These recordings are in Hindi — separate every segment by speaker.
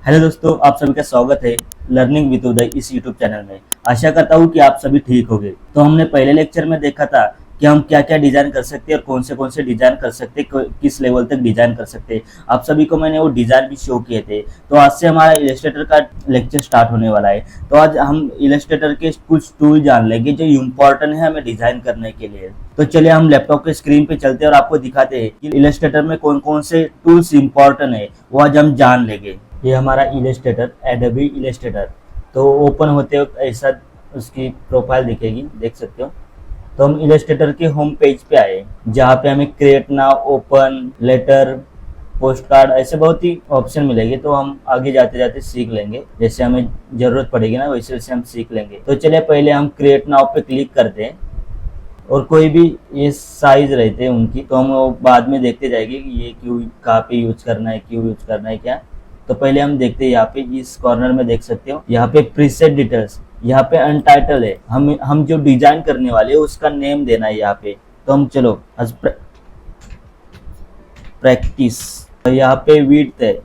Speaker 1: हेलो दोस्तों, आप सभी का स्वागत है लर्निंग विद उदय इस यूट्यूब चैनल में। आशा करता हूँ कि आप सभी ठीक होंगे। तो हमने पहले लेक्चर में देखा था कि हम क्या क्या डिजाइन कर सकते हैं और कौन से डिजाइन कर सकते हैं, किस लेवल तक डिजाइन कर सकते हैं। आप सभी को मैंने वो डिजाइन भी शो किए थे। तो आज से हमारा इलस्ट्रेटर का लेक्चर स्टार्ट होने वाला है। तो आज हम इलस्ट्रेटर के कुछ टूल जान लेंगे जो इम्पोर्टेंट है हमें डिजाइन करने के लिए। तो चलिए हम लैपटॉप के स्क्रीन पे चलते हैं और आपको दिखाते हैं कि इलस्ट्रेटर में कौन कौन से टूल्स इम्पोर्टेंट है, वो आज हम जान लेंगे। ये हमारा इलस्ट्रेटर, एडोबी इलस्ट्रेटर। तो ओपन होते वक्त ऐसा उसकी प्रोफाइल दिखेगी, देख सकते हो। तो हम इलस्ट्रेटर के होम पेज पे आए, जहाँ पे हमें create now, open, letter, postcard, ऐसे बहुत ही ऑप्शन मिलेंगे। तो हम आगे जाते जाते सीख लेंगे, जैसे हमें जरूरत पड़ेगी ना वैसे वैसे हम सीख लेंगे। तो चलिए पहले हम क्रिएट नाउ पे क्लिक करते हैं और कोई भी ये साइज रहते हैं उनकी, तो हम वो बाद में देखते जाएंगे कि ये क्यों, कहाँ पे यूज करना है, क्यों यूज करना है, क्या। तो पहले हम देखते हैं, यहाँ पे इस कॉर्नर में देख सकते हो, यहाँ पे प्रीसेट डिटेल्स, यहाँ पे अनटाइटल है। हम जो डिजाइन करने वाले हैं उसका नेम देना है यहाँ पे। तो हम चलो आज प्रैक्टिस, यहाँ पे विड्थ है,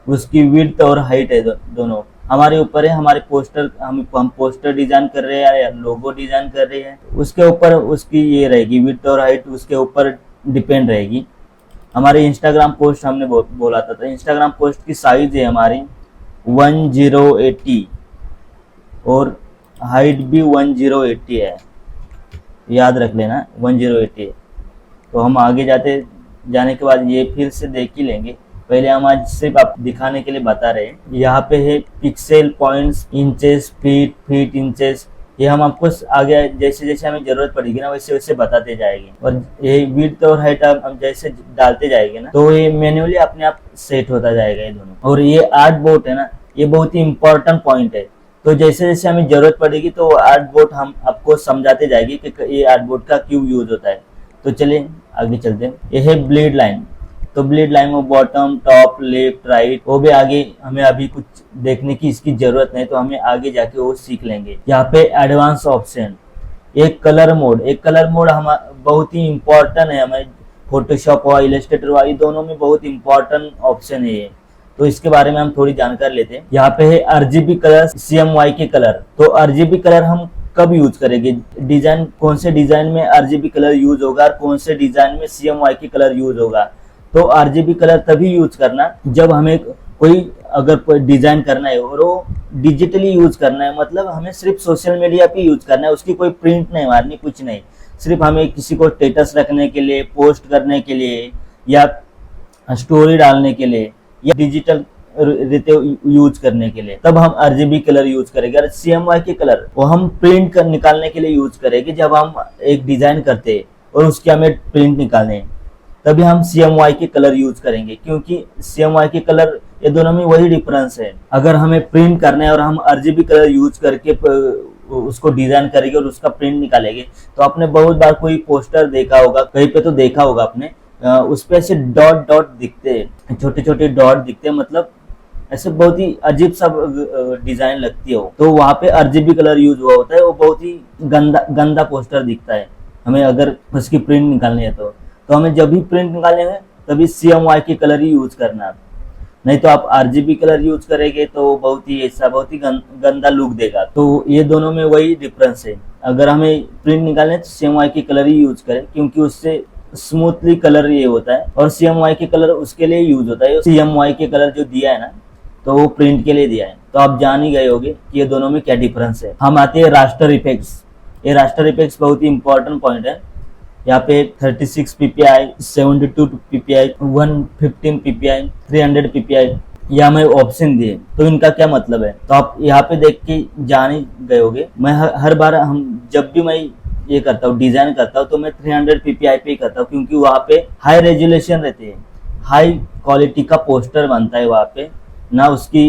Speaker 1: उसकी विड्थ और हाइट है, दोनों हमारे ऊपर है। हमारे पोस्टर, हम पोस्टर डिजाइन कर रहे हैं या लोगो डिजाइन कर रहे हैं, उसके ऊपर उसकी ये रहेगी विड्थ और हाइट, उसके ऊपर डिपेंड रहेगी। हमारे इंस्टाग्राम पोस्ट हमने बोला था, तो इंस्टाग्राम पोस्ट की साइज है हमारी 1080 और हाइट भी 1080 है, याद रख लेना 1080 है। तो हम आगे जाने के बाद ये फिर से देख ही लेंगे। पहले हम आज सिर्फ आप दिखाने के लिए बता रहे हैं। यहाँ पे है pixel, points, inches, feet inches. ये हम आपको आगे जैसे जैसे हमें जरूरत पड़ेगी ना वैसे वैसे बताते जाएंगे। और ये विड्थ और हाइट हम जैसे डालते जाएंगे ना, तो ये मैन्युअली अपने आप सेट होता जाएगा ये दोनों। और ये आर्ट बोर्ड है ना, ये बहुत ही इंपॉर्टेंट पॉइंट है। तो जैसे जैसे हमें जरूरत पड़ेगी तो आर्ट बोर्ड हम आपको समझाते जाएंगे कि ये आर्ट बोर्ड का क्यों यूज होता है। तो चलिए आगे चलते हैं। ये है ब्लीड लाइन। तो ब्लीड लाइन में बॉटम, टॉप, लेफ्ट, राइट, वो भी आगे हमें अभी कुछ देखने की इसकी जरूरत नहीं, तो हमें आगे जाके वो सीख लेंगे। यहाँ पे एडवांस ऑप्शन, एक कलर मोड, हम बहुत ही इम्पोर्टेंट है हमारे फोटोशॉप हुआ, इलस्ट्रेटर हुआ, ये दोनों में बहुत इंपॉर्टेंट ऑप्शन है ये। तो इसके बारे में हम थोड़ी जानकारी लेते हैं। यहाँ पे है आरजीबी कलर, CMYK के कलर। तो आरजीबी कलर हम कब यूज करेंगे, डिजाइन कौन से डिजाइन में आरजीबी कलर यूज होगा और कौन से डिजाइन में CMYK कलर यूज होगा। तो आरजीबी कलर तभी यूज करना जब हमें कोई डिजाइन करना है और वो डिजिटली यूज करना है, मतलब हमें सिर्फ सोशल मीडिया पे यूज करना है, उसकी कोई प्रिंट नहीं मारनी, कुछ नहीं। सिर्फ हमें किसी को स्टेटस रखने के लिए, पोस्ट करने के लिए या स्टोरी डालने के लिए या डिजिटल रहते यूज करने के लिए, तब हम आरजीबी कलर यूज करेंगे। और CMYK कलर वो हम प्रिंट कर निकालने के लिए यूज करेंगे। जब हम एक डिजाइन करते हैं और उसके हमें प्रिंट निकालने हैं, तभी हम CMYK कलर यूज करेंगे, क्योंकि CMYK कलर, ये दोनों में वही डिफरेंस है। अगर हमें प्रिंट करना है और हम आरजीबी कलर यूज करके उसको डिजाइन करेंगे और उसका प्रिंट निकालेंगे, तो आपने बहुत बार कोई पोस्टर देखा होगा, कहीं पे तो देखा होगा आपने, उस पे ऐसे डॉट डॉट दिखते हैं, छोटे छोटे डॉट दिखते हैं, मतलब ऐसे बहुत ही अजीब सा डिजाइन लगती है वो। तो वहाँ पे आरजीबी कलर यूज हुआ होता है, वो बहुत ही गंदा पोस्टर दिखता है। हमें अगर उसकी प्रिंट निकालनी है तो हमें जब भी प्रिंट निकालने हैं तभी CMYK कलर ही यूज करना। नहीं तो आप आरजीबी कलर यूज करेंगे तो बहुत ही ऐसा बहुत ही गंदा लुक देगा। तो ये दोनों में वही डिफरेंस है। अगर हमें प्रिंट निकालना है तो CMYK कलर ही यूज करें, क्योंकि उससे स्मूथली कलर ये होता है, और CMYK कलर उसके लिए यूज होता है। CMYK कलर जो दिया है ना, तो वो प्रिंट के लिए दिया है। तो आप जान ही गए होंगे कि ये दोनों में क्या डिफरेंस है। हम आते हैं रास्टर इफेक्ट्स। ये रास्टर इफेक्ट्स बहुत ही इंपॉर्टेंट पॉइंट है। यहाँ पे 36 ppi, 72 ppi, 115 ppi, 300 ppi, ये हमें ऑप्शन दिए। तो इनका क्या मतलब है, तो आप यहाँ पे देख के जान ही गए होगे। मैं हर बार जब भी मैं ये करता हूँ, डिजाइन करता हूँ, तो मैं 300 ppi पे ही करता हूँ, क्योंकि वहाँ पे हाई रेजोल्यूशन रहती है, हाई क्वालिटी का पोस्टर बनता है वहाँ पे ना, उसकी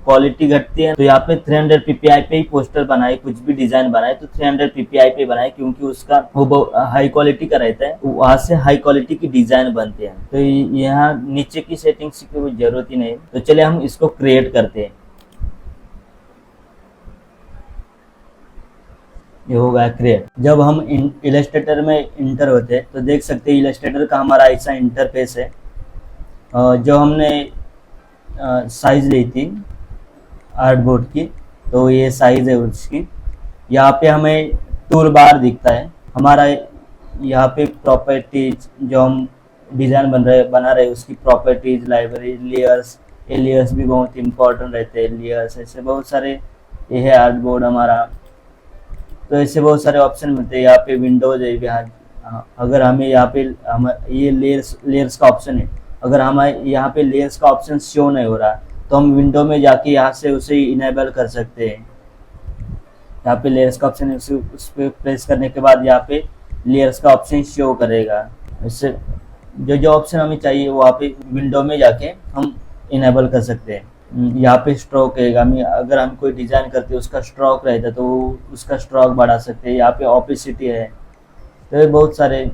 Speaker 1: क्वालिटी घटती है। तो यहाँ पे 300 ppi पे ही पोस्टर बनाए, कुछ भी डिजाइन बनाए तो 300 ppi पे बनाए, क्योंकि उसका वो हाई क्वालिटी का रहता है, वहां से हाई क्वालिटी की डिजाइन बनते हैं। तो यहाँ नीचे की सेटिंग्स की कोई जरूरत ही नहीं। तो चलिए हम इसको क्रिएट करते हैं। ये हो गया क्रिएट। जब हम इलस्ट्रेटर में इंटर होते हैं तो देख सकते हैं इलस्ट्रेटर का हमारा ऐसा इंटरफेस है। जो हमने साइज ली थी आर्टबोर्ड की, तो ये साइज है उसकी। यहाँ पे हमें टूल बार दिखता है हमारा। यहाँ पे प्रॉपर्टीज जो हम डिज़ाइन बना रहे उसकी प्रॉपर्टीज, लाइब्रेरी, लेयर्स, ये लेयर्स भी बहुत इंपॉर्टेंट रहते हैं। लेयर्स ऐसे बहुत सारे, ये है आर्टबोर्ड हमारा। तो ऐसे बहुत सारे ऑप्शन मिलते हैं। यहाँ पे विंडोज है यहाँ, अगर हमें यहाँ पे हम ये लेयर्स का ऑप्शन है, अगर हमें यहाँ पे लेयर्स का ऑप्शन शो नहीं हो रहा तो हम विंडो में जाके यहाँ से उसे इनेबल कर सकते हैं। यहाँ पे लेयर्स का ऑप्शन है, उस पर प्रेस करने के बाद यहाँ पे लेयर्स का ऑप्शन शो करेगा। इससे जो जो ऑप्शन हमें चाहिए वो वहाँ पे विंडो में जाके हम इनेबल कर सकते हैं। यहाँ पे स्ट्रोक है, अगर हम कोई डिज़ाइन करते हैं उसका स्ट्रोक रहता है तो उसका स्ट्रोक बढ़ा सकते हैं। यहाँ पे ऑपेसिटी है, तो ये बहुत सारे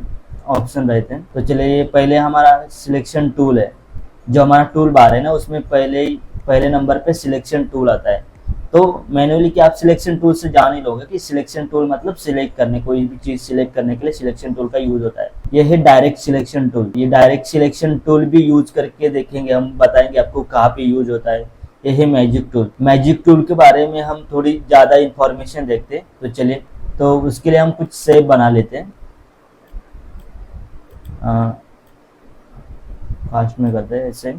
Speaker 1: ऑप्शन रहते हैं। तो चलिए पहले हमारा सिलेक्शन टूल है, जो हमारा टूल बार है ना उसमें पहले नंबर पे सिलेक्शन टूल आता है। तो मैन्युअली कि आप सिलेक्शन टूल से जान ही लोगे कि सिलेक्शन टूल मतलब सिलेक्ट करने, कोई भी चीज़ सिलेक्ट करने के लिए सिलेक्शन टूल का यूज होता है। ये है डायरेक्ट सिलेक्शन टूल। ये डायरेक्ट सिलेक्शन टूल भी यूज करके देखेंगे, हम बताएंगे आपको कहाँ पे यूज होता है। ये है मैजिक टूल। मैजिक टूल के बारे में हम थोड़ी ज़्यादा इंफॉर्मेशन देखते हैं, तो चलिए, तो उसके लिए हम कुछ शेप बना लेते हैं। फास्ट में करते हैं ऐसे।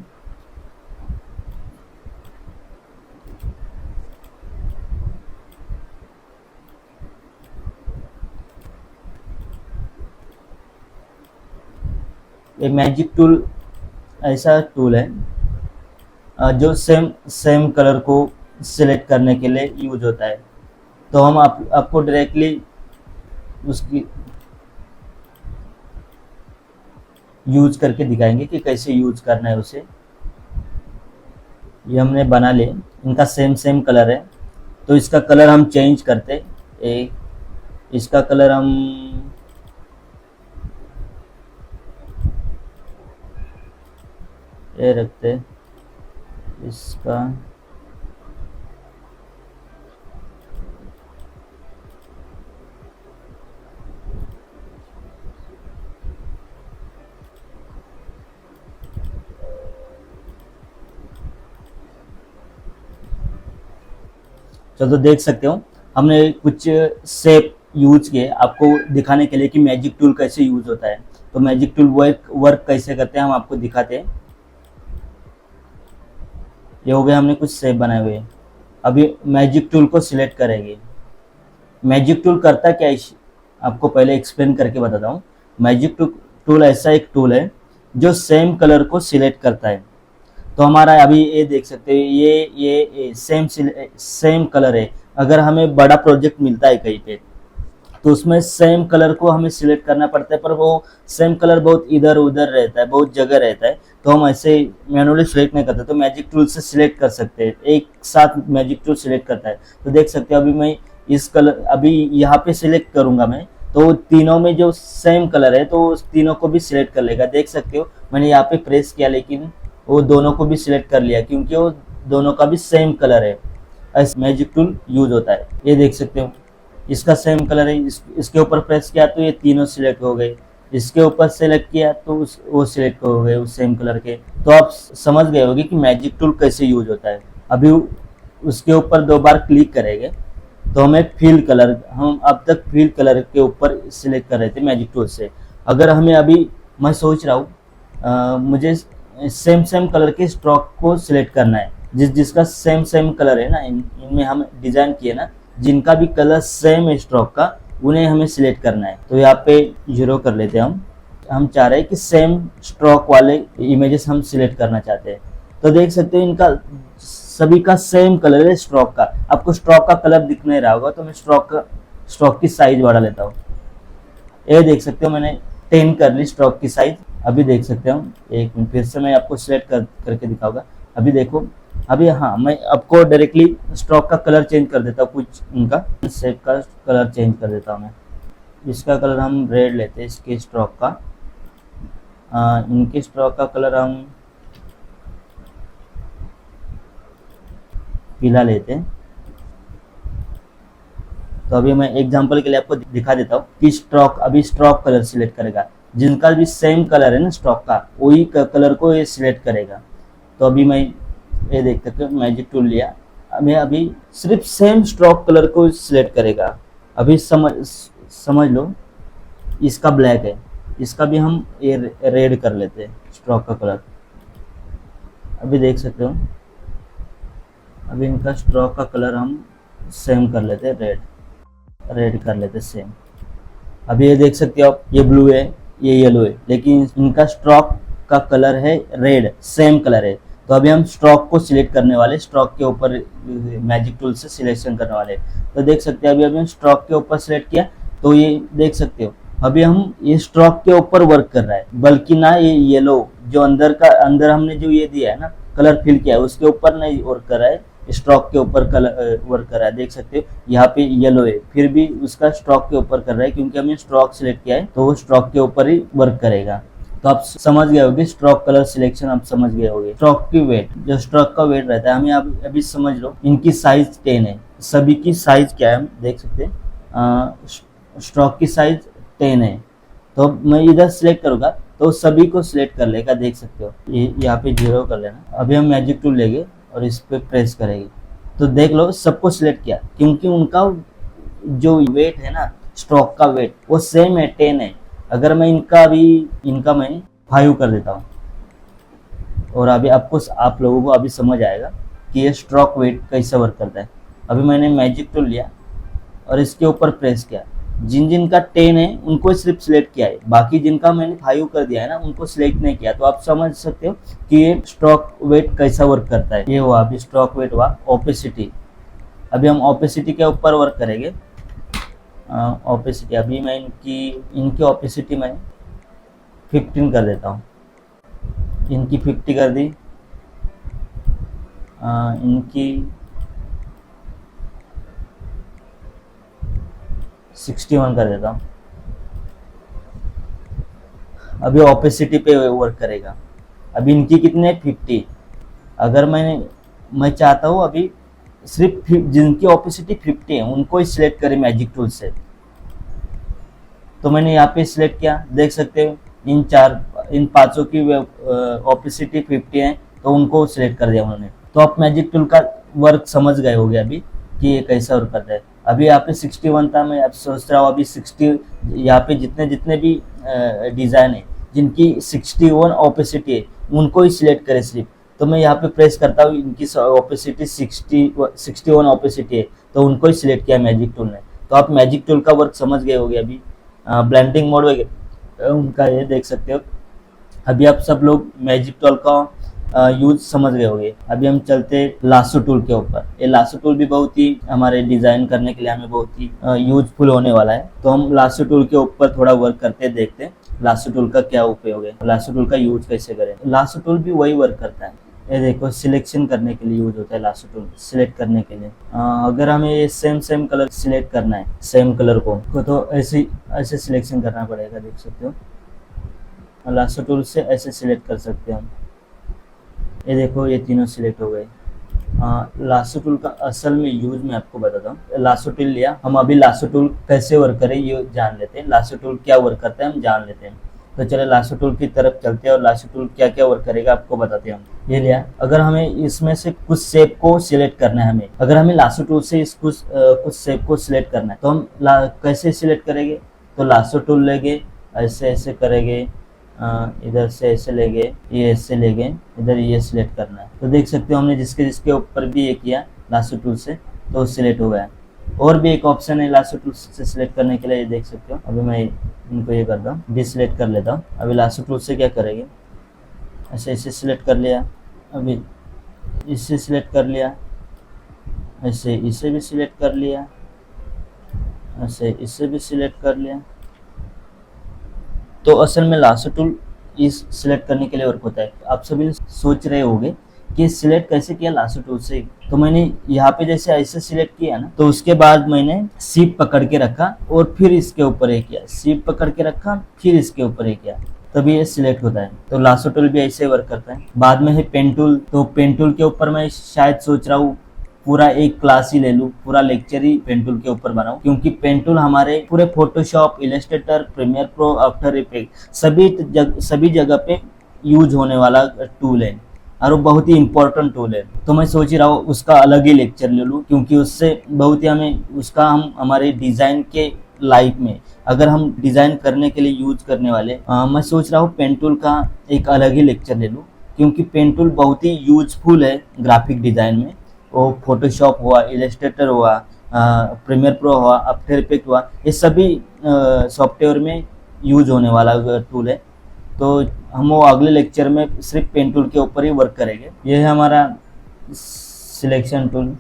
Speaker 1: ये मैजिक टूल ऐसा टूल है जो सेम कलर को सिलेक्ट करने के लिए यूज होता है। तो हम आपको डायरेक्टली उसकी यूज करके दिखाएंगे कि कैसे यूज करना है उसे। ये हमने बना लिए, इनका सेम कलर है, तो इसका कलर हम चेंज करते। इसका कलर हम ये रखते, इसका तो देख सकते हो हमने कुछ शेप यूज किए आपको दिखाने के लिए कि मैजिक टूल कैसे यूज होता है। तो मैजिक टूल वर्क कैसे करते हैं हम आपको दिखाते हैं। ये हो गया, हमने कुछ शेप बनाए हुए। अभी मैजिक टूल को सिलेक्ट करेंगे। मैजिक टूल करता क्या है आपको पहले एक्सप्लेन करके बताता हूँ। मैजिक टूल ऐसा एक टूल है जो सेम कलर को सिलेक्ट करता है। तो हमारा अभी ये देख सकते हैं, ये सेम कलर है। अगर हमें बड़ा प्रोजेक्ट मिलता है कहीं पे तो उसमें सेम कलर को हमें सिलेक्ट करना पड़ता है, पर वो सेम कलर बहुत इधर उधर रहता है, बहुत जगह रहता है, तो हम ऐसे मैनुअली सिलेक्ट नहीं करते। तो मैजिक टूल से सिलेक्ट कर सकते हैं, एक साथ मैजिक टूल सिलेक्ट करता है। तो देख सकते हैं अभी मैं इस कलर, अभी यहाँ पे सिलेक्ट करूंगा मैं, तो तीनों में जो सेम कलर है तो उस तीनों को भी सिलेक्ट कर लेगा। देख सकते हो मैंने यहाँ पे प्रेस किया लेकिन वो दोनों को भी सिलेक्ट कर लिया क्योंकि वो दोनों का भी सेम कलर है। ऐसे मैजिक टूल यूज होता है। ये देख सकते हो इसका सेम कलर है, इसके ऊपर प्रेस किया तो ये तीनों सिलेक्ट हो गए, इसके ऊपर सेलेक्ट किया तो वो सिलेक्ट हो गए उस सेम कलर के। तो आप समझ गए होंगे कि मैजिक टूल कैसे यूज होता है। अभी उसके ऊपर 2 बार क्लिक करेंगे तो हमें फील कलर, हम अब तक फील कलर के ऊपर सिलेक्ट कर रहे थे मैजिक टूल से। अगर हमें अभी, मैं सोच रहा हूँ मुझे सेम कलर के स्ट्रोक को सिलेक्ट करना है, जिसका सेम कलर है ना, इनमें हम डिजाइन किए ना, जिनका भी कलर सेम है स्ट्रोक का, उन्हें हमें सिलेक्ट करना है। तो यहाँ पे 0 कर लेते हैं। हम चाह रहे हैं कि सेम स्ट्रोक वाले इमेजेस हम सिलेक्ट करना चाहते हैं। तो देख सकते हो इनका सभी का सेम कलर है स्ट्रोक का। आपको स्ट्रोक का कलर दिख नहीं रहा होगा तो मैं स्ट्रोक की साइज बढ़ा लेता हूँ। ये देख सकते हो मैंने 10 कर ली स्ट्रोक की साइज। अभी देख सकते हो, एक मिनट फिर से मैं आपको सिलेक्ट करके दिखाऊंगा। अभी देखो, अभी हाँ, मैं आपको डायरेक्टली स्ट्रोक का कलर चेंज कर देता हूँ, कुछ इनका शेप का कलर चेंज कर देता हूँ मैं। इसका कलर हम रेड लेते हैं, इसके स्ट्रोक का। इनके स्ट्रोक का कलर हम पीला लेते हैं। तो अभी मैं एग्जांपल के लिए आपको दिखा देता हूँ कि अभी स्ट्रोक कलर सिलेक्ट करेगा, जिनका भी सेम कलर है ना स्ट्रोक का, वही कलर को ये सिलेक्ट करेगा। तो अभी मैं ये देख सकते हो मैजिक टूल लिया, हमें अभी सिर्फ सेम स्ट्रोक कलर को सिलेक्ट करेगा। अभी समझ लो इसका ब्लैक है, इसका भी हम ये रेड कर लेते हैं स्ट्रोक का कलर। अभी देख सकते हो अभी इनका स्ट्रोक का कलर हम सेम कर लेते हैं, रेड कर लेते सेम। अभी ये देख सकते हो आप, ये ब्लू है ये येलो है, लेकिन इनका स्ट्रोक का कलर है रेड, सेम कलर है। तो अभी हम स्ट्रोक को सिलेक्ट करने वाले, स्ट्रोक के ऊपर मैजिक टूल से सिलेक्शन करने वाले। तो देख सकते हैं अभी हम स्ट्रोक के ऊपर सिलेक्ट किया, तो ये देख सकते हो अभी हम ये स्ट्रोक के ऊपर वर्क कर रहा है, बल्कि ना ये येलो जो अंदर हमने जो ये दिया है ना कलर फिल किया है उसके ऊपर नहीं वर्क कर रहा है, स्ट्रोक के ऊपर कलर वर्क कर रहा है। देख सकते हो यहाँ पे येलो है, फिर भी उसका स्ट्रोक के ऊपर कर रहा है, क्योंकि हमने स्ट्रोक सिलेक्ट किया है तो वो स्ट्रोक के ऊपर ही वर्क करेगा। तो आप समझ गए होगे स्ट्रोक कलर सिलेक्शन, आप समझ गए होगे। स्ट्रोक की वेट, जो स्ट्रोक का वेट रहता है, हमें अभी समझ लो इनकी साइज 10 है, सभी की साइज क्या है हम देख सकते हैं। स्ट्रोक की साइज 10 है, तो मैं इधर सिलेक्ट करूंगा तो सभी को सिलेक्ट कर लेगा। देख सकते हो ये यहाँ पे 0 कर लेना। अभी हम मैजिक टूल लेंगे और इस पे प्रेस करेंगे, तो देख लो सबको सिलेक्ट किया, क्योंकि उनका जो वेट है ना स्ट्रोक का वेट वो सेम है, 10 है। अगर मैं इनका मैं 5 कर देता हूँ, और अभी आप लोगों को अभी समझ आएगा कि ये स्ट्रोक वेट कैसे वर्क करता है। अभी मैंने मैजिक टूल लिया और इसके ऊपर प्रेस किया, जिनका 10 है उनको सिर्फ सिलेक्ट किया है, बाकी जिनका मैंने 5 कर दिया है ना उनको सिलेक्ट नहीं किया। तो आप समझ सकते हो कि ये स्ट्रोक वेट कैसा वर्क करता है। ये हुआ अभी स्ट्रोक वेट हुआ। ओपेसिटी, अभी हम ओपेसिटी के ऊपर वर्क करेंगे। ओपेसिटी अभी मैं इनकी ओपेसिटी मैं 15 कर देता हूँ, इनकी 50 कर दी, इनकी 61 कर देता हूँ। अभी ओपेसिटी पे वर्क करेगा। अभी इनकी कितने 50, अगर मैं चाहता हूँ अभी सिर्फ जिनकी ओपेसिटी 50 है उनको ही सिलेक्ट करें मैजिक टूल से, तो मैंने यहाँ पे सिलेक्ट किया। देख सकते हो इन पांचों की ओपेसिटी 50 है, तो उनको सिलेक्ट कर दिया उन्होंने। तो आप मैजिक टूल का वर्क समझ गए होगे अभी कि ये कैसा वर्क करता है। अभी यहाँ पे 61 था, मैं अब सोच रहा हूँ अभी 60, यहाँ पे जितने भी डिज़ाइन है जिनकी 61 ओपेसिटी है उनको ही सिलेक्ट करें सिर्फ। तो मैं यहाँ पे प्रेस करता हूँ, इनकी ओपेसिटी 61 ओपेसिटी है, तो उनको ही सिलेक्ट किया मैजिक टूल ने। तो आप मैजिक टूल का वर्क समझ गए होगे। अभी ब्लेंडिंग मोड वगैरह उनका ये देख सकते हो। अभी आप सब लोग मैजिक टूल का यूज समझ गए होंगे। अभी हम चलते लासो टूल के ऊपर। ये लासो टूल भी बहुत ही हमारे डिजाइन करने के लिए हमें बहुत ही यूजफुल होने वाला है। तो हम लासो टूल के ऊपर थोड़ा वर्क करते देखते हैं लासो टूल का क्या उपयोग है, लासो टूल का यूज कैसे करें। लासो टूल भी वही वर्क करता है, ये देखो सिलेक्शन करने के लिए यूज होता है लासो टूल, सिलेक्ट करने के लिए। अगर हमें ये सेम कलर सिलेक्ट करना है, सेम कलर को तो ऐसे सिलेक्शन करना पड़ेगा। देख सकते हो लासो टूल से ऐसे सिलेक्ट कर सकते हैं हम। ये देखो ये तीनों सिलेक्ट हो गए। लासो टूल का असल में यूज मैं आपको बताता हूँ। लासो टूल लिया, हम अभी लासो टूल कैसे वर्क करे ये जान लेते हैं। लासो टूल क्या वर्क करता है हम जान लेते हैं। तो चले लासो टूल की तरफ चलते हैं और लासो टूल क्या क्या वर्क करेगा आपको बताते हैं हम। ये लिया, अगर हमें इसमें से कुछ शेप को सिलेक्ट करना है, अगर हमें लासो टूल से कुछ शेप को सिलेक्ट करना है तो हम कैसे सिलेक्ट करेंगे। तो लासो टूल लेंगे, ऐसे करेंगे, इधर से ऐसे लेंगे, ये ऐसे लेंगे, इधर ये सिलेक्ट करना है। तो देख सकते हो हमने जिसके ऊपर भी ये किया लासो टूल से तो सिलेक्ट हो गया। और भी एक ऑप्शन है लासो टूल से सिलेक्ट करने के लिए, ये देख सकते हो। अभी मैं इनको ये करता हूँ, डिसलेक्ट कर लेता हूँ। अभी लासो टूल से क्या करेंगे, ऐसे सिलेक्ट कर लिया, अभी इससे सिलेक्ट कर लिया, ऐसे इसे भी सिलेक्ट कर लिया, ऐसे इसे भी सिलेक्ट कर लिया। तो असल में लासो टूल इस सिलेक्ट करने के लिए वर्क होता है। आप सभी सोच रहे होंगे कि सिलेक्ट कैसे किया लासो टूल से। तो मैंने यहाँ पे जैसे ऐसे सिलेक्ट किया ना, तो उसके बाद मैंने शिफ्ट पकड़ के रखा और फिर इसके ऊपर एक किया, शिफ्ट पकड़ के रखा फिर इसके ऊपर एक किया, तभी ये सिलेक्ट होता है। तो लासो टूल भी ऐसे वर्क करता है। बाद में है पेन टूल। तो पेन टूल के ऊपर मैं शायद सोच रहा हूँ पूरा एक क्लास ही ले लूँ, पूरा लेक्चर ही पेन टूल के ऊपर बनाऊं, क्योंकि पेन टूल हमारे पूरे Photoshop, Illustrator, Premiere Pro, After Effect सभी जगह पे यूज होने वाला टूल है। और वो बहुत ही इम्पोर्टेंट टूल है। तो मैं सोच ही रहा हूँ उसका अलग ही लेक्चर ले लूँ, क्योंकि उससे बहुत ही हमें उसका हम हमारे डिज़ाइन के लाइफ में अगर हम डिज़ाइन करने के लिए यूज करने वाले, मैं सोच रहा हूँ पेन टूल का एक अलग ही लेक्चर ले लूँ, क्योंकि पेन टूल बहुत ही यूजफुल है ग्राफिक डिज़ाइन में। वो फोटोशॉप हुआ, इलस्ट्रेटर हुआ, प्रीमियर प्रो हुआ, आफ्टर इफेक्ट हुआ, ये सभी सॉफ्टवेयर में यूज होने वाला टूल है। तो हम वो अगले लेक्चर में सिर्फ पेन टूल के ऊपर ही वर्क करेंगे। ये है हमारा सिलेक्शन टूल,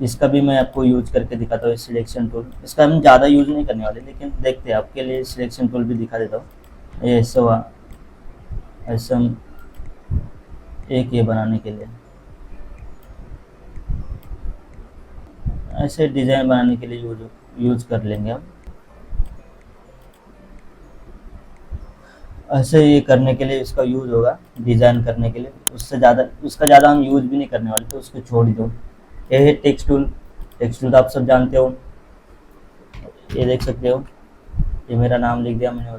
Speaker 1: इसका भी मैं आपको यूज करके दिखाता हूँ। सिलेक्शन टूल इसका हम ज़्यादा यूज नहीं करने वाले, लेकिन देखते हैं आपके लिए सिलेक्शन टूल भी दिखा देता हूँ। ये ऐसा हुआ, ऐसा हम एक ये बनाने के लिए, ऐसे डिज़ाइन बनाने के लिए यूज कर लेंगे हम। ऐसे ये करने के लिए इसका यूज़ होगा, डिज़ाइन करने के लिए। उसका ज़्यादा हम यूज़ भी नहीं करने वाले, तो उसको छोड़ ही दो। ये है टेक्स्ट टूल। टेक्स्ट टूल तो आप सब जानते हो, ये देख सकते हो, ये मेरा नाम लिख दिया मैंने,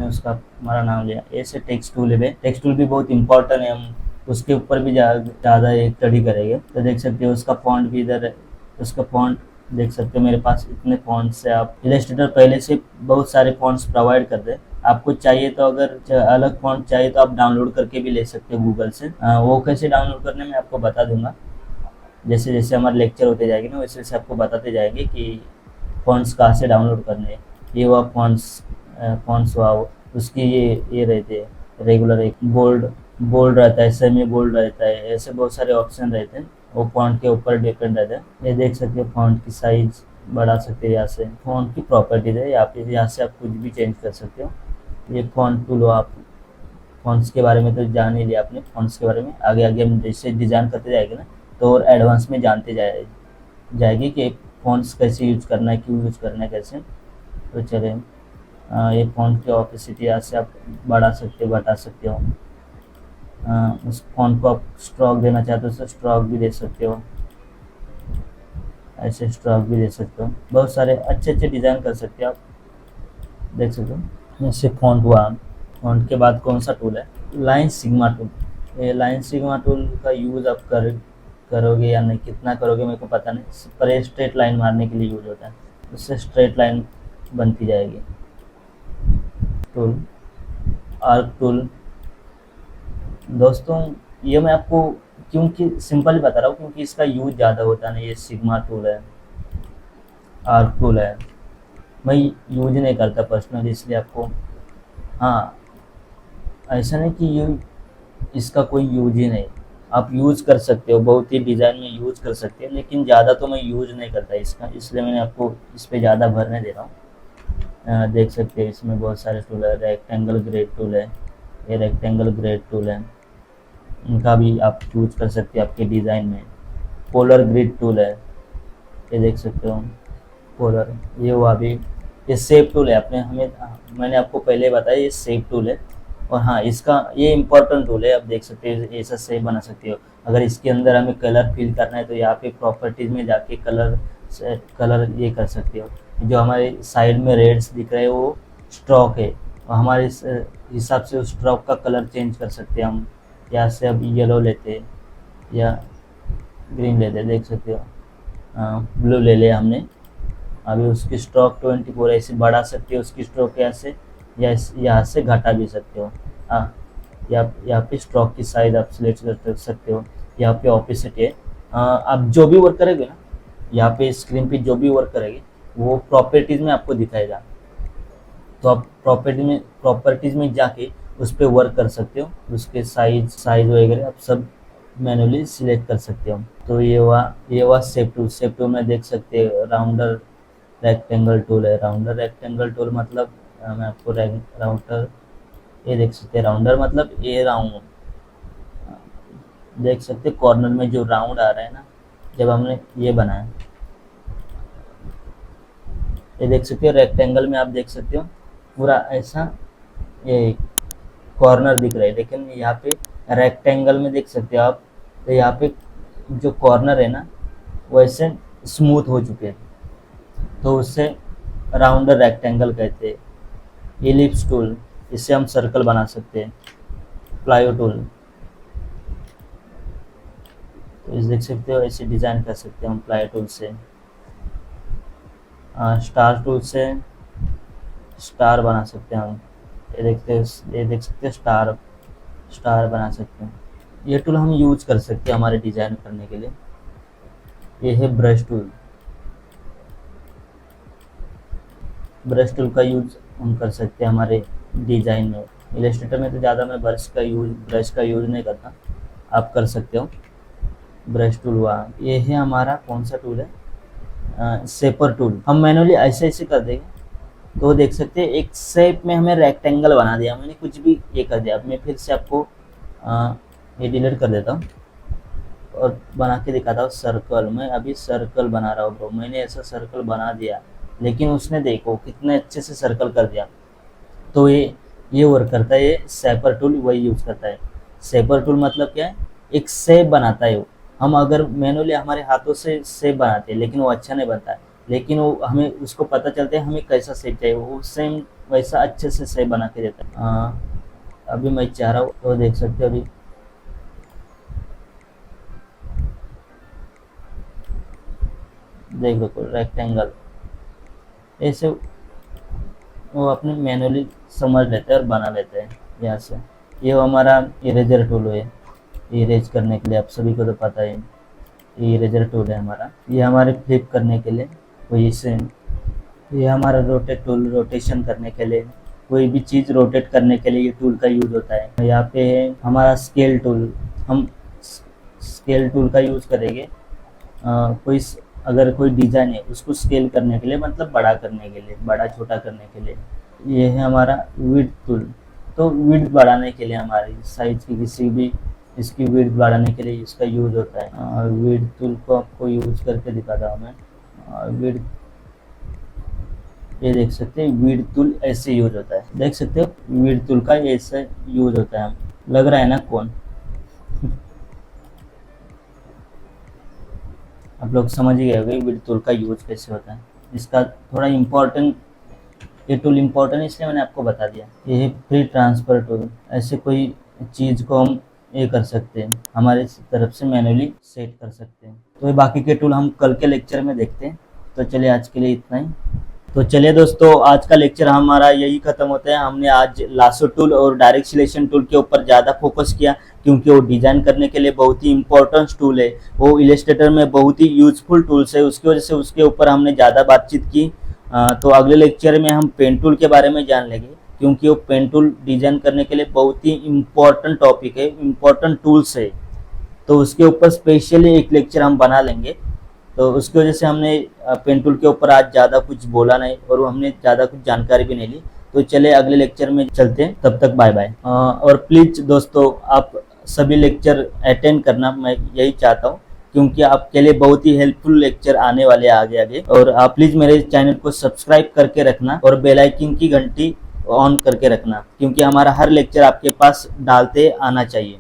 Speaker 1: उसका हमारा नाम लिया। ऐसे टेक्स्ट टूल है। टेक्स्ट टूल भी बहुत इंपॉर्टेंट है, हम उसके ऊपर भी ज़्यादा एक स्टडी करेंगे। तो देख सकते हो उसका फॉन्ट भी इधर है, उसका फॉन्ट देख सकते हो। मेरे पास इतने फॉन्ट्स है। आप इलस्ट्रेटर पहले से बहुत सारे फॉन्ट्स प्रोवाइड कर दे। आपको चाहिए तो अगर अलग फॉन्ट चाहिए तो आप डाउनलोड करके भी ले सकते हो गूगल से। वो कैसे डाउनलोड करने में आपको बता दूंगा। जैसे जैसे हमारे लेक्चर होते जाएंगे ना, वैसे वैसे आपको बताते जाएंगे कि फॉन्ट्स कहाँ से डाउनलोड करने हैं। ये हुआ फॉन्ट्स हुआ, उसकी ये रहते हैं रेगुलर, एक बोल्ड रहता है, सेमी बोल्ड रहता है, ऐसे बहुत सारे ऑप्शन रहते हैं। वो फॉन्ट के ऊपर डिपेंड रहता है। ये देख सकते हो फॉन्ट की साइज बढ़ा सकते हो यहाँ से। फॉन्ट की प्रॉपर्टीज है यहाँ से आप कुछ भी चेंज कर सकते हो। ये फॉन्ट टूल हो, आप फॉन्ट्स के बारे में तो जान ही लिया आपने। फॉन्ट्स के बारे में आगे आगे हम जैसे डिज़ाइन करते जाएंगे ना, तो और एडवांस में जानते जाएगी कि फॉन्ट्स कैसे यूज करना है, क्यों यूज करना है, कैसे। तो चले ये फॉन्ट की ऑपेसिटी यहाँ से आप बढ़ा सकते हो, घटा सकते हो। उस फॉन्ट को आप स्ट्रोक देना चाहते हो तो स्ट्रोक भी दे सकते हो, ऐसे स्ट्रोक भी दे सकते हो। बहुत सारे अच्छे अच्छे डिज़ाइन कर सकते हो आप, देख सकते हो। जैसे फॉन्ट हुआ। फॉन्ट के बाद कौन सा टूल है, लाइन सिग्मा टूल। ये लाइन सिग्मा टूल का यूज़ आप करोगे या नहीं, कितना करोगे मेरे को पता नहीं, पर स्ट्रेट लाइन मारने के लिए यूज होता है। उससे स्ट्रेट लाइन बनती जाएगी। टूल आर्क टूल दोस्तों, ये मैं आपको क्योंकि सिंपल ही बता रहा हूँ, क्योंकि इसका यूज ज़्यादा होता नहीं। ये सिग्मा टूल है, आर्क टूल है, मैं यूज नहीं करता पर्सनली, इसलिए आपको। हाँ, ऐसा नहीं कि इसका कोई यूज ही नहीं, आप यूज़ कर सकते हो, बहुत ही डिज़ाइन में यूज़ कर सकते हो, लेकिन ज़्यादा तो मैं यूज़ नहीं करता इसका, इसलिए मैंने आपको इस पर ज़्यादा भरने दे रहा हूँ। देख सकते हो इसमें बहुत सारे टूल है। रेक्टेंगल ग्रेड टूल है, ये रेक्टेंगल ग्रेड टूल है, इनका भी आप यूज कर सकते हो आपके डिज़ाइन में। पोलर ग्रिड टूल है, ये देख सकते हो पोलर। ये हुआ अभी, ये शेप टूल है। मैंने आपको पहले बताया ये शेप टूल है। और हाँ, इसका ये इम्पोर्टेंट टूल है। आप देख सकते हो ऐसा शेप बना सकते हो। अगर इसके अंदर हमें कलर फिल करना है तो यहाँ पे प्रॉपर्टीज़ में जाके कलर ये कर सकते हो। जो हमारे साइड में रेड्स दिख रहे हैं वो स्ट्रोक है, और हमारे हिसाब से उस स्ट्रोक का कलर चेंज कर सकते हैं हम। यहाँ से अब येलो लेते या ग्रीन लेते, देख सकते हो। ब्लू ले लिया हमने। अभी उसकी स्ट्रोक 24 ऐसे बढ़ा सकते हो उसकी स्ट्रोक यहाँ से, या यहाँ से घटा भी सकते हो। यहाँ पे स्ट्रोक की साइज आप सिलेक्ट कर सकते हो। यहाँ पे ऑपोजिट है। आप जो भी वर्क करेंगे ना, यहाँ पे स्क्रीन पे जो भी वर्क करेंगे वो प्रॉपर्टीज़ में आपको दिखाएगा। तो आप प्रॉपर्टीज़ में जाके उस पर वर्क कर सकते हो। उसके साइज वगैरह आप सब मैनुअली सिलेक्ट कर सकते हो। तो ये हुआ शेप टूल में देख सकते हो। राउंडर रेक्टेंगल टूल है। राउंडर रेक्टेंगल टूल मतलब मैं आपको राउंडर, ये देख सकते हैं। राउंडर मतलब ये राउंड, देख सकते कॉर्नर में जो राउंड आ रहा है ना, जब हमने ये बनाया, ये देख सकते हो। रेक्टेंगल में आप देख सकते हो पूरा ऐसा ये कॉर्नर दिख रहा है, लेकिन यहाँ पे रेक्टेंगल में देख सकते हो आप, तो यहाँ पे जो कॉर्नर है ना वो ऐसे स्मूथ हो चुके हैं, तो उससे राउंडर रेक्टेंगल कहते हैं। इलिप्स टूल, इससे हम सर्कल बना सकते हैं। प्लायो टूल, तो इस देख सकते हो ऐसे डिजाइन कर सकते हैं हम प्लायो टूल से। स्टार टूल से स्टार बना सकते हैं हम, ये देख सकते हैं स्टार बना सकते हैं। ये टूल हम यूज कर सकते हैं हमारे डिजाइन करने के लिए। ये है ब्रश टूल, ब्रश टूल का यूज हम कर सकते हैं हमारे डिजाइन में। इलस्ट्रेटर में तो ज़्यादा मैं ब्रश का यूज नहीं करता, आप कर सकते हो। ब्रश टूल हुआ, ये है हमारा कौन सा टूल है, शेपर टूल। हम मैनुअली ऐसे ऐसे कर देंगे तो देख सकते हैं एक शेप में हमें रेक्टेंगल बना दिया, मैंने कुछ भी ये कर दिया। अब मैं फिर से आपको ये डिलीट कर देता हूँ और बना के दिखाता हूँ सर्कल। मैं अभी सर्कल बना रहा हूँ ब्रो, मैंने ऐसा सर्कल बना दिया, लेकिन उसने देखो कितने अच्छे से सर्कल कर दिया। तो ये वर्क करता है, ये शेपर टूल वही यूज करता है। शेपर टूल मतलब क्या है, एक शेप बनाता है वो। हम अगर मैनुअली हमारे हाथों से शेप बनाते हैं लेकिन वो अच्छा नहीं बनता है, लेकिन वो हमें उसको पता चलता है हमें कैसा शेप चाहिए, वो सेम वैसा अच्छे से शेप बना के देता है। अभी मैं चाह रहा हूँ तो देख सकते हो, अभी देख लो रेक्टेंगल ऐसे वो अपने मैनुअली समझ लेते हैं और बना लेते हैं यहाँ से। ये हमारा इरेजर टूल है, इरेज करने के लिए, आप सभी को तो पता है ये इरेजर टूल है हमारा। ये हमारे फ्लिप करने के लिए पोजीशन, ये हमारा रोटेट टूल, रोटेशन करने के लिए, कोई भी चीज़ रोटेट करने के लिए ये टूल का यूज होता है। यहाँ पे है हमारा स्केल टूल, हम स्केल टूल का यूज करेंगे अगर कोई डिजाइन है उसको स्केल करने के लिए, मतलब बड़ा करने के लिए, बड़ा छोटा करने के लिए। ये है हमारा विड्थ टूल, तो विड्थ बढ़ाने के लिए हमारी साइज की किसी भी इसकी विड्थ बढ़ाने के लिए इसका यूज होता है। विड्थ टूल को आपको यूज करके दिखाता हूँ मैं। विड्थ, ये देख सकते हैं विड्थ टूल ऐसे यूज होता है, देख सकते हो विड्थ टूल का ऐसे यूज होता है। लग रहा है ना कौन आप लोग समझ ही गए होंगे विड्थ टूल का यूज कैसे होता है। इसका थोड़ा इम्पोर्टेंट, ये टूल इम्पोर्टेंट इसलिए मैंने आपको बता दिया। ये है फ्री ट्रांसफर टूल, ऐसे कोई चीज़ को हम ये कर सकते हैं, हमारे तरफ से मैनुअली सेट कर सकते हैं। तो ये बाकी के टूल हम कल के लेक्चर में देखते हैं। तो चलिए आज के लिए इतना ही। तो चलिए दोस्तों, आज का लेक्चर हमारा यही खत्म होता है। हमने आज लासो टूल और डायरेक्ट सिलेक्शन टूल के ऊपर ज़्यादा फोकस किया, क्योंकि वो डिज़ाइन करने के लिए बहुत ही इंपॉर्टेंट टूल है, वो इलस्ट्रेटर में बहुत ही यूजफुल टूल्स है, उसकी वजह से उसके ऊपर हमने ज़्यादा बातचीत की। तो अगले लेक्चर में हम पेन टूल के बारे में जान लेंगे, क्योंकि वो पेन टूल डिज़ाइन करने के लिए बहुत ही इम्पोर्टेंट टॉपिक है, इम्पोर्टेंट टूल्स है। तो उसके ऊपर स्पेशली एक लेक्चर हम बना लेंगे। तो उसकी वजह से हमने पेन टूल के ऊपर आज ज़्यादा कुछ बोला नहीं और हमने ज़्यादा कुछ जानकारी भी नहीं ली। तो चले अगले लेक्चर में चलते हैं, तब तक बाय बाय। और प्लीज़ दोस्तों, आप सभी लेक्चर अटेंड करना, मैं यही चाहता हूँ, क्योंकि आपके लिए बहुत ही हेल्पफुल लेक्चर आने वाले आगे। और आप प्लीज़ मेरे चैनल को सब्सक्राइब करके रखना और बेल आइकन की घंटी ऑन करके रखना, क्योंकि हमारा हर लेक्चर आपके पास डालते आना चाहिए।